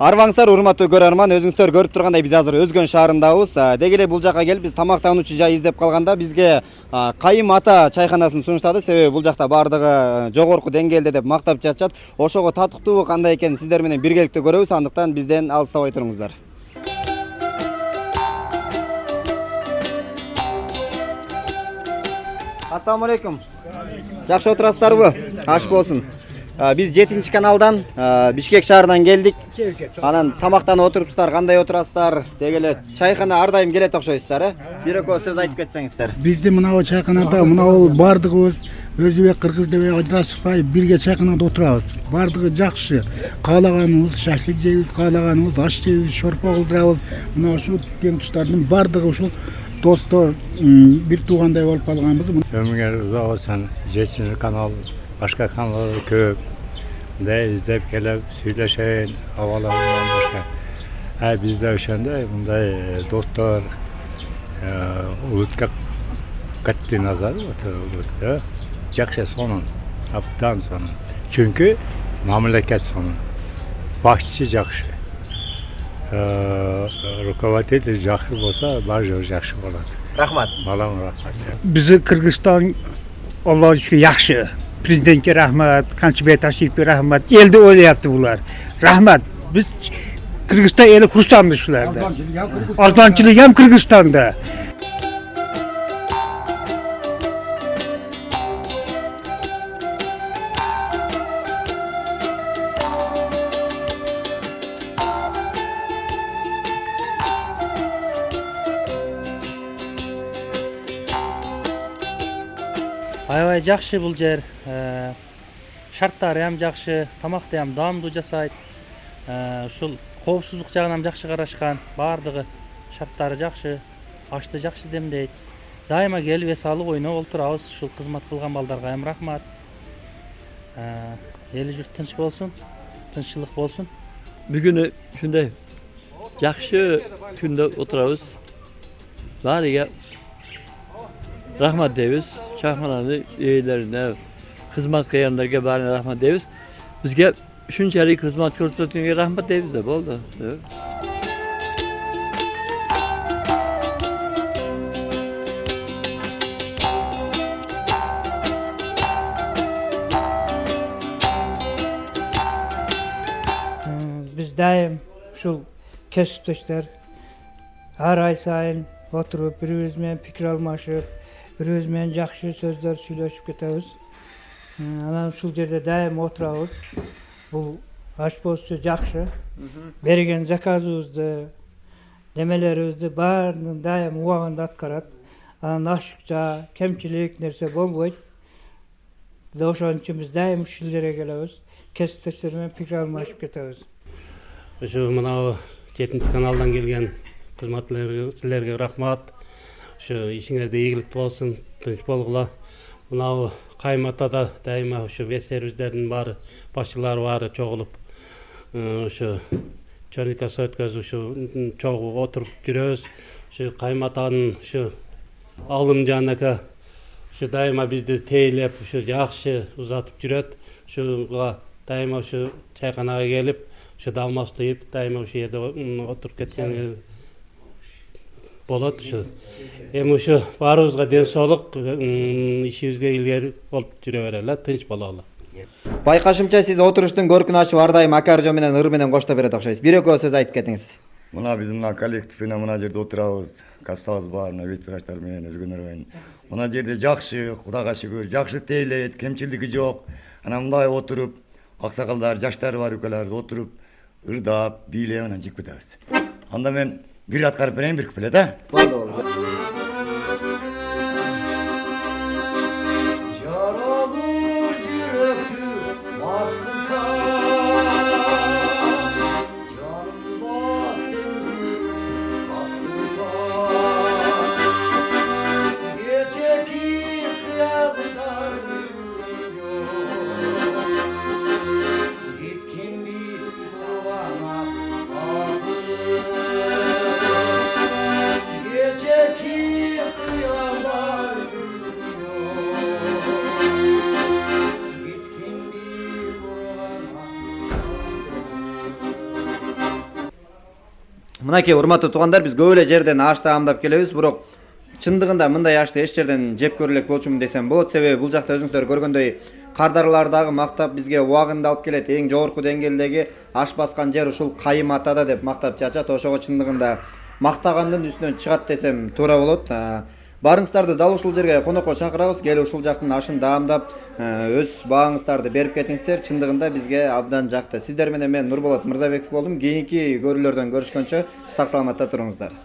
Арбаңыздар урматтуу көрөрман, өзүңүздөр көрүп тургандай биз азыр Өзгөн шаарындабыз. Деги эле бул жака келип биз тамактануучу жай издеп калганда бизге Кайым ата чайканасын сунуштады. Себеби бул жакта баардыгы жогорку деңгээлде деп мактап жатышат. Ошого татыктуу кандай экенин сиздер менен биргеликте көрөбүз. Андыктан бизден алыстабай туруңуздар. Ассаламу алейкум. Жакшы отурасыздарбы? Аш болсун. Biz 7 kanaldan Bişkek şаарынан келдик. Анан тамактанып отурупсуздар, кандай отурасыздар? Деги эле чайкана ар дайым келет окшойсуздар, Бир экөө сөз айтып кетсеңиздер. Бизде мынау чайканада мынау бардыгыбыз өзбек, кыргыз деп ажыраспай бирге чайканада отурабыз. Бардыгы жакшы. Каалаганыбыз шашлык жейбиз, каалаганыбыз аш жейбиз, шорпо кылдырабыз. Мына ушул тең туштардын бардыгы ушул достор, бир туугандай болуп калганбыз. Ömürler uzak olsun, 7 kanal, başka kanalları köp. De izlep gelip söyleşeyin, havalarından başka. Bizde öşende bunday dostlar, ulutka katli nazar ulutka. Jakşı sonun, aptan sonun. Çünkü memleket sonun. Başçı jakşı. Rukovatel jakşı olsa, barjör jakşı olur. Rahmat. Balam rahmat. Bizi Kırgızstan Allah'a şükür yaxşı. Prezidentke rahmat, Kançıbey Taşiyev'e rahmat. Elde öyle yaptı bunlar. Rahmat. Biz Kırgızstan eli kursandı şularda. Ardancılık hem Kırgızstan'da. Аябай жакшы бул жер. Шарттары ham жакшы, тамакты ham даамдуу жасайт. Ушул коопсуздук жагынан жакшы карашкан. Бардыгы шарттары жакшы, ашты жакшы демдейт. Дайыма келип эс алып ойноп олтурабыз. Ушул кызмат кылган балдарга ham рахмат. Эли журт тынч болсун, тынччылык болсун. Бүгүнү ушундай жакшы күндө отурабыз. Баарыга rahmat deymiz. Çayxananın üyelerine, hizmet kıyanlarga barına rahmat deymiz. Bizge şunchalik hizmet ko'rsatganga rahmat deymiz de bo'ldi. Biz daim uşul kesipdoşlar har ay sayın oturup birimiz bilen pikir almaşıp birimiz bilen jakşı sözler söyleşip ketebиз. Анан ушул жерде дайым отурабыз. Бул ашпозчу жакшы. Берген заказыбызды, немелерибизди баарын дайым убагында аткарат. Анан ашыкча, кемчилик нерсе болбойт. Ошон үчүн биз дайым ушул жерге келебиз. Кесиптештер менен пикир алмашып кетебиз. Ошо мына 7 каналдан келген кызматтыларга силерге рахмат. Ошо ишиңерде ийгилик болсун, тынч болгула. Мына Кайым атада дайыма ошо вестерибиздердин баары башчылары баары чогулуп ошо чоникасы өткөзүп ошо чогуу отуруп жүрөбүз. Ошо Кайым атанын ошо алым жанака ошо дайыма бизди тейлеп ошо жакшы узатып жүрөт. Ошого дайыма ошо чайканага келип ошо далмастыйып дайыма ошо жерде отуруп кеткен болот. Ошо эми ошо баарыбызга ден соолук, ишибизге илгери болуп жүрө берели, тынч бололу. Байкашымча сиз отуруштун көркүн ачып ар дайым акаржо менен ыр менен коштоп берет окшойсуз. Бир экөө сөз айтып кетиңиз. Мына биз мына коллектив менен мына жерде отурабыз. Кассабыз бар, мына ветвраштар менен өзгөнөр менен. Мына жерде жакшы, Кудайга шүгүр, жакшы тейлейт, кемчилиги жок. Анан мындай отуруп, аксакалдар, жаштар бар өлкөлөр отуруп, ырдап, бийлеп анан жип кетебиз. Анда мен бир аткарып берейин, бир куплет, Gece ki Мынакей урматтуу туугандар, биз көп эле жерден аш таамдап келебиз, бирок чындыгында мындай ашты эч жерден жеп көрө элек болчумун десем болот. Себеби бул жакта өзүңүздөр көргөндөй кардарлар дагы мактап бизге убагында алып келет. Эң жогорку деңгээлдеги аш баскан жер ушул Кайым атада деп мактап чачат. Ошого чындыгында мактагандын үстүнөн чыгат десем туура болот. Барыңыздарды дал ушул жерге конокко чакырабыз. Келип ушул жактын ашын даамдап, өз бааңыздарды берип кетиңиздер. Чындыгында бизге абдан жакты. Сиздер менен мен Нурболот Мырзабеков болдум. Кийинки көрүүлөрдөн көрүшкөнчө сак саламатта туруңуздар.